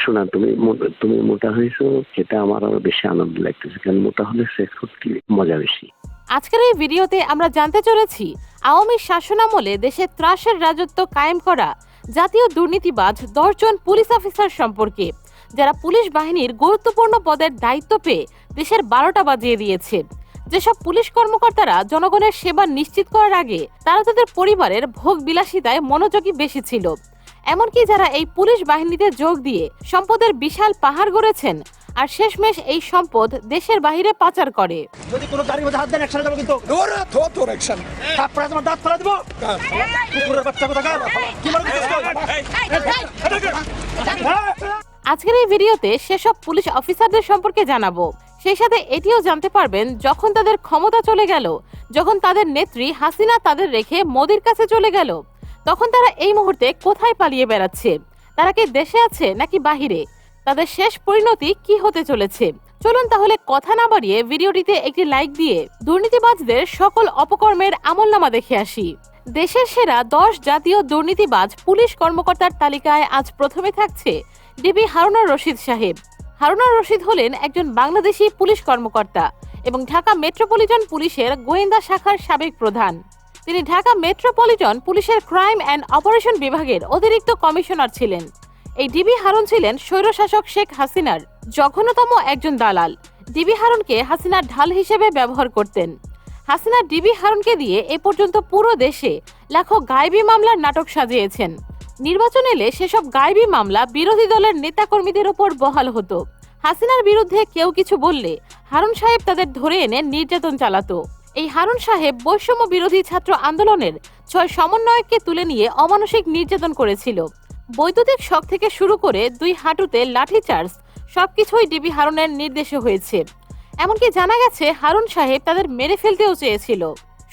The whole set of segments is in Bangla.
শোনা, তুমি মোটা হয়েছো, সেটা আমার আরো বেশি আনন্দ লাগতেছে, কারণ মোটা হলে সেক্স করতে মজা বেশি। আজকের এই ভিডিওতে আমরা জানতে চলেছি আওয়ামী শাসনামলে দেশে ত্রাসের রাজত্ব কায়েম করা জাতীয় দুর্নীতিবাজ 10 জন পুলিশ অফিসার সম্পর্কে, যারা পুলিশ বাহিনীর গুরুত্বপূর্ণ পদের দায়িত্ব পেয়ে দেশের 12টা বাজিয়ে দিয়েছে। যেসব পুলিশ কর্মকর্তারা জনগণের সেবা নিশ্চিত করার আগে তারা তাদের পরিবারের ভোগ বিলাসিতায় মনোযোগী বেশি ছিল, এমনকি যারা এই পুলিশ বাহিনীতে যোগ দিয়ে সম্পদের বিশাল পাহাড় গড়েছেন আর শেষমেশ এই সম্পদ দেশের বাইরে পাচার করে। যদি কোনো গাড়ির মধ্যে হাত দেন অ্যাকশন দেব, কিন্তু নোরা তোর অ্যাকশন তারপরে তোমার দাঁত ফেলে দেব। কুকুরের বাচ্চা কোথাকার কি মারবে? আজকের এই ভিডিওতে সেসব পুলিশ অফিসারদের সম্পর্কে জানাবো, সেই সাথে এটিও জানতে পারবেন যখন তাদের ক্ষমতা চলে গেল, যখন তাদের নেত্রী হাসিনা তাদের রেখে মোদির কাছে চলে গেল, তখন তারা এই মুহূর্তে কোথায় পালিয়ে বেড়াচ্ছে, তারা কি দেশে আছে নাকি বাহিরে, তাদের শেষ পরিণতি কি হতে চলেছে। চলুন তাহলে কথা না বাড়িয়ে ভিডিওটিতে একটি লাইক দিয়ে দুর্নীতিবাজদের সকল অপকর্মের আমলনামা দেখে আসি। দেশের সেরা 10 জাতীয় দুর্নীতিবাজ পুলিশ কর্মকর্তার তালিকায় আজ প্রথমে থাকছে ডিবি হারুনুর রশিদ সাহেব। হারুনুর রশিদ হলেন একজন বাংলাদেশি পুলিশ কর্মকর্তা এবং ঢাকা মেট্রোপলিটন পুলিশের গোয়েন্দা শাখার সাবেক প্রধান। তিনি ঢাকা মেট্রোপলিটন পুলিশের ক্রাইম অ্যান্ড অপারেশন বিভাগের অতিরিক্ত কমিশনার ছিলেন। এই ডিবি হারুন ছিলেন স্বৈরশাসক শেখ হাসিনার জঘন্যতম একজন দালাল। ডিবি হারুনকে হাসিনার ঢাল হিসেবে ব্যবহার করতেন। হাসিনা ডিবি হারুনকে দিয়ে এ পর্যন্ত পুরো দেশে লাখো গায়েবী মামলার নাটক সাজিয়েছেন। নির্বাচন এলে সেসব গায়েবী মামলা বিরোধী দলের নেতাকর্মীদের ওপর বহাল হতো। হাসিনার বিরুদ্ধে কেউ কিছু বললে হারুন সাহেব তাদের ধরে এনে নির্যাতন চালাতো। এই হারুন সাহেব বৈষম্য বিরোধী ছাত্র আন্দোলনের 6 সমন্বয়ককে তুলে নিয়ে অমানসিক নির্যাতন করেছিল। বৈদ্যুতিক শক থেকে শুরু করে 2 হাঁটুতে লাঠিচার্জ সবকিছুই ডিবি হারুনের নির্দেশে হয়েছে। এমনকি জানা গেছে হারুন সাহেব তাদের মেরে ফেলতেও চেয়েছিল।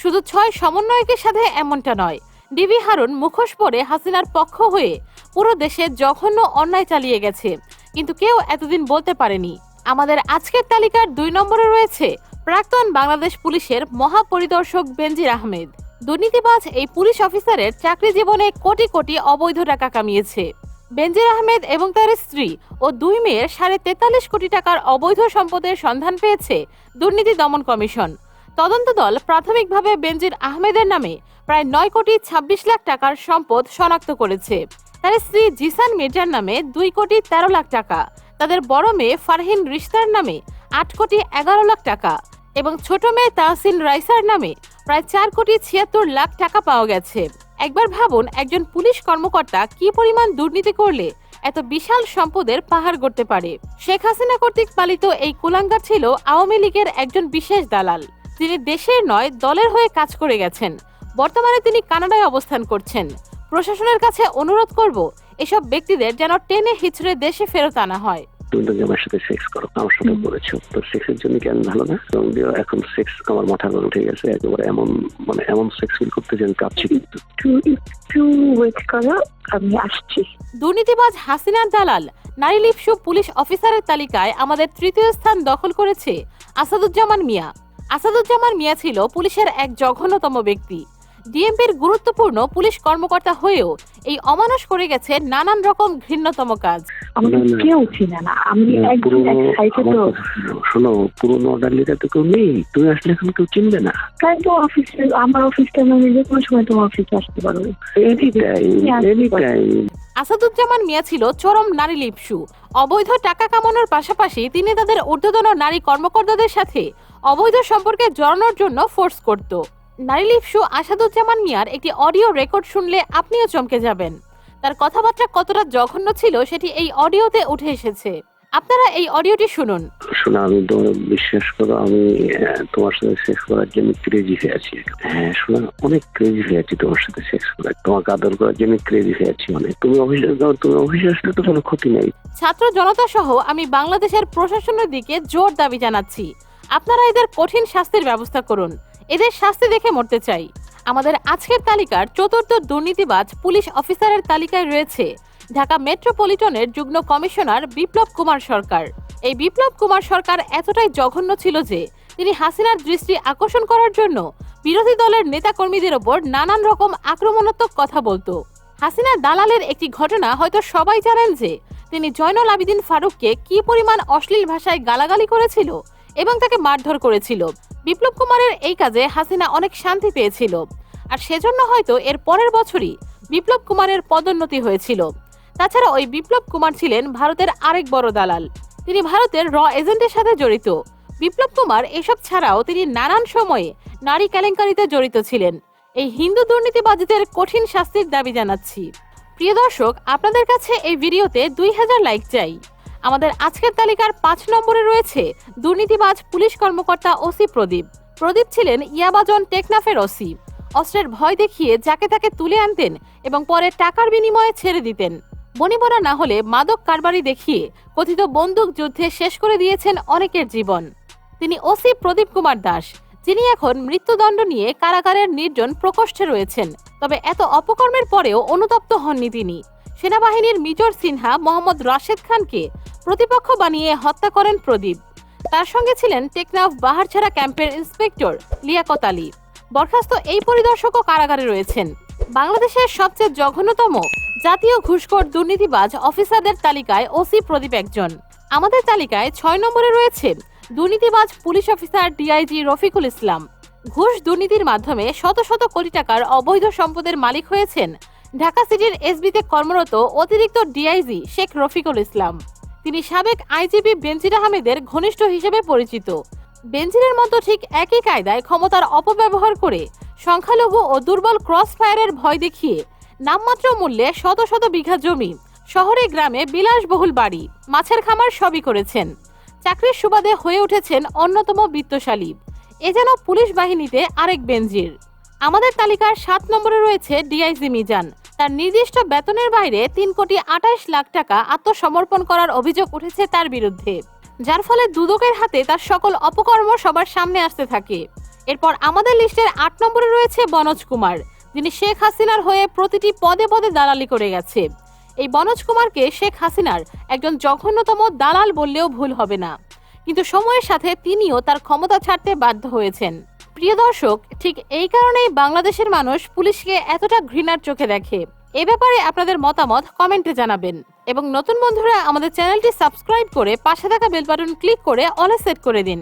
শুধু 6 সমন্বয়কের সাথে এমনটা নয়, ডিবি হারুন মুখোশ পরে হাসিনার পক্ষ হয়ে পুরো দেশে জঘন্য অন্যায় চালিয়ে গেছে, কিন্তু কেউ এতদিন বলতে পারেনি। আমাদের আজকের তালিকার 2 নম্বরে রয়েছে প্রাক্তন বাংলাদেশ পুলিশের মহাপরিদর্শক বেনজির আহমেদ। দুর্নীতিবাজ এই পুলিশ অফিসারের চাকরি জীবনে কোটি কোটি অবৈধ টাকা কামিয়েছে। বেনজির আহমেদ এবং তার স্ত্রী ও 2 মেয়ের 43.5 কোটি টাকার অবৈধ সম্পদের সন্ধান পেয়েছে দুর্নীতি দমন কমিশন। তদন্ত দল প্রাথমিকভাবে বেনজির আহমেদের নামে প্রায় 9 কোটি 26 লাখ টাকার সম্পদ শনাক্ত করেছে। তার স্ত্রী জিসান মির্জার নামে 2 কোটি 13 লাখ টাকা, তাদের বড় মেয়ে ফারহিন রিশতার নামে 8 কোটি 11 লাখ টাকা এবং ছোট মেয়ে তাহসিন রাইসার নামে প্রায় 4 কোটি 76 লাখ টাকা পাওয়া গেছে। একবার ভাবুন, একজন পুলিশ কর্মকর্তা কি পরিমাণ দুর্নীতি করলে এত বিশাল সম্পদের পাহাড় গড়তে পারে। শেখ হাসিনা কর্তৃক পালিত এই কুলাঙ্গার ছিল আওয়ামী লীগের একজন বিশেষ দালাল। তিনি দেশের নয় দলের হয়ে কাজ করে গেছেন। বর্তমানে তিনি কানাডায় অবস্থান করছেন। প্রশাসনের কাছে অনুরোধ করব এসব ব্যক্তিদের যেন টেনে হিচড়ে দেশে ফেরত আনা হয়। তুমি তো আমার সাথে সেক্স করো, আমার সাথে করেছো, তো সেক্সের জন্য কেন ভালো না? এখন সেক্স আমার মাথা গরম উঠে গেছে, একেবারে এমন সেক্স ফিল করতে যে আমি কাঁপছি। একটু ওয়েট করো, আমি আসছি। দুর্নীতিবাজ হাসিনার দালাল নারী লিপসু পুলিশ অফিসারের তালিকায় আমাদের 3য় স্থান দখল করেছে আসাদুজ্জামান মিয়া। আসাদুজ্জামান মিয়া ছিল পুলিশের এক জঘন্যতম ব্যক্তি। ডিএমপির গুরুত্বপূর্ণ পুলিশ কর্মকর্তা হয়েও এই অমানুষ করে গেছে নানান রকম ঘৃণ্যতম কাজ। কেউ চিনে না, আমি একদম এক্সাইটেড। তো শোনো, পুরোনো অর্ডারলিটা তো কেউ নেই, তুমি আসলে এখন কেউ চিনবে না। তাই তো অফিসে, আমার অফিসটা মানে যে কোনো সময় তোমার অফিসে আসতে পারো। আসাদুজ্জামান মিয়া ছিল চরম নারী লিপসু। অবৈধ টাকা কামানোর পাশাপাশি তিনি তাদের ঊর্ধ্বতন নারী কর্মকর্তাদের সাথে অবৈধ সম্পর্কে জড়ানোর জন্য ফোর্স করত। নারী লিপসু আসাদুজ্জামান মিয়ার একটি অডিও রেকর্ড শুনলে আপনিও চমকে যাবেন। তার কথাবার্তা কতটা জঘন্য ছিল সেটি এই অডিওতে উঠে এসেছে। আপনারা এই অডিওটি শুনুন। শোনা, আমি তো বিশ্বাস করো, আমি তোমার সাথে সেক্স করার জন্য ক্রেজি হয়ে আছি। হ্যাঁ শোনা, অনেক ক্রেজি হয়ে আছি তোমার সাথে সেক্স করার, তোমাকে আদর করার জন্য ক্রেজি হয়ে আছি অনেক। তুমি অফিসে আসলে তো কোনো ক্ষতি নেই। ছাত্র জনতা সহ আমি বাংলাদেশের প্রশাসনের দিকে জোর দাবি জানাচ্ছি, আপনারা এদের কঠিন শাস্তির ব্যবস্থা করুন। এদের শাস্তি দেখে মরতে চাই। আমাদের আজকের তালিকার 4র্থ দুর্নীতিবাজ পুলিশ অফিসারের তালিকায় রয়েছে ঢাকা মেট্রোপলিটনের যুগ্ম কমিশনার বিপ্লব কুমার সরকার। এই বিপ্লব কুমার সরকার এতটাই জঘন্য ছিল যে তিনি হাসিনার দৃষ্টি আকর্ষণ করার জন্য বিরোধী দলের নেতাকর্মীদের ওপর নানান রকম আক্রমণাত্মক কথা বলতো। হাসিনা দালালের একটি ঘটনা হয়তো সবাই জানেন যে তিনি জয়নুল আবেদিন ফারুককে কি পরিমাণ অশ্লীল ভাষায় গালাগালি করেছিল এবং তাকে মারধর করেছিল। বিপ্লব কুমারের এই কাজে হাসিনা অনেক শান্তি পেয়েছিল, আর সেজন্য হয়তো এর পরের বছরই বিপ্লব কুমারের পদোন্নতি হয়েছিল। তাছাড়া ওই বিপ্লব কুমার ছিলেন ভারতের আরেক বড় দালাল। তিনি ভারতের র এজেন্টের সাথে জড়িত। বিপ্লব কুমার এসব ছাড়াও তিনি নানান সময়ে নারী কেলেঙ্কারিতে জড়িত ছিলেন। এই হিন্দু দুর্নীতিবাজদের কঠিন শাস্তির দাবি জানাচ্ছি। প্রিয় দর্শক, আপনাদের কাছে এই ভিডিওতে 2000 লাইক চাই। আমাদের আজকের তালিকার 5 নম্বরে রয়েছে দুর্নীতিবাজ পুলিশ কর্মকর্তা ওসি প্রদীপ। প্রদীপ ছিলেন ইয়াবাজন টেকনাফের ওসি। অস্ত্রের ভয় দেখিয়ে যাকে তাকে তুলে আনতেন এবং পরে টাকার বিনিময়ে ছেড়ে দিতেন। বনিবনা না হলে মাদক কারবারি দেখিয়ে কথিত বন্দুক যুদ্ধে শেষ করে দিয়েছেন অনেকের জীবন। তিনি ওসি প্রদীপ কুমার দাস, যিনি এখন মৃত্যুদণ্ড নিয়ে কারাগারের নির্জন প্রকোষ্ঠে রয়েছেন। তবে এত অপকর্মের পরেও অনুতপ্ত হননি তিনি। সেনাবাহিনীর মেজর সিনহা মোহাম্মদ রাশেদ খানকে প্রতিপক্ষ বানিয়ে হত্যা করেন প্রদীপ। তার সঙ্গে ছিলেন টেকনাফ বাহারছড়া ক্যাম্পের ইন্সপেক্টর লিয়াকত আলী। বরখাস্ত এই পরিদর্শকও কারাগারে রয়েছেন। বাংলাদেশের সবচেয়ে জঘন্যতম জাতীয় ঘুষখোর দুর্নীতিবাজ অফিসারদের তালিকায় ওসি প্রদীপ একজন। আমাদের তালিকায় 6 নম্বরে রয়েছে দুর্নীতিবাজ police officer DIG Rafiqul Islam. ঘুষ দুর্নীতির মাধ্যমে শত শত কোটি টাকার অবৈধ সম্পদের মালিক হয়েছেন ঢাকা সিটির এসবিতে কর্মরত অতিরিক্ত ডিআইজি শেখ রফিকুল ইসলাম। তিনি সাবেক আইজিপি বেনজির আহমেদের ঘনিষ্ঠ হিসেবে পরিচিত। বেনজিরের মতো ঠিক একই কায়দায় ক্ষমতার অপব্যবহার করে সংখ্যালঘু ও দুর্বল ক্রস ফায়ারের ভয় দেখিয়ে নামমাত্র মূল্যে শত শত বিঘা জমি, শহরে গ্রামে বিলাসবহুল বাড়ি, মাছের খামার সবই করেছেন। চাকরির সুবাদে হয়ে উঠেছেন অন্যতম বিত্তশালী। এ যেন পুলিশ বাহিনীতে আরেক বেনজির। আমাদের তালিকার 7 নম্বরে রয়েছে ডিআইজি মিজান। তার নির্দিষ্ট বেতনের বাইরে 3,28 লাখ টাকা আত্মসমর্পণ করার অভিযোগ উঠেছে তার বিরুদ্ধে, যার ফলে দুদকের হাতে তার সকল অপকর্ম সবার সামনে আসতে থাকে। এরপর আমাদের লিস্টের 8 নম্বরে রয়েছে বনোজ কুমার, যিনি শেখ হাসিনার হয়ে প্রতিটি পদে পদে দালালি করে গেছে। এই বনোজ কুমারকে শেখ হাসিনার একজন জঘন্যতম দালাল বললেও ভুল হবে না, কিন্তু সময়ের সাথে তিনিও তার ক্ষমতা ছাড়তে বাধ্য হয়েছেন। প্রিয় দর্শক, ঠিক এই কারণেই বাংলাদেশের মানুষ পুলিশকে এতটা ঘৃণার চোখে দেখে। এ ব্যাপারে আপনাদের মতামত কমেন্টে জানাবেন এবং নতুন বন্ধুরা আমাদের চ্যানেলটি সাবস্ক্রাইব করে পাশে থাকা বেল বাটন ক্লিক করে অলে সেট করে দিন।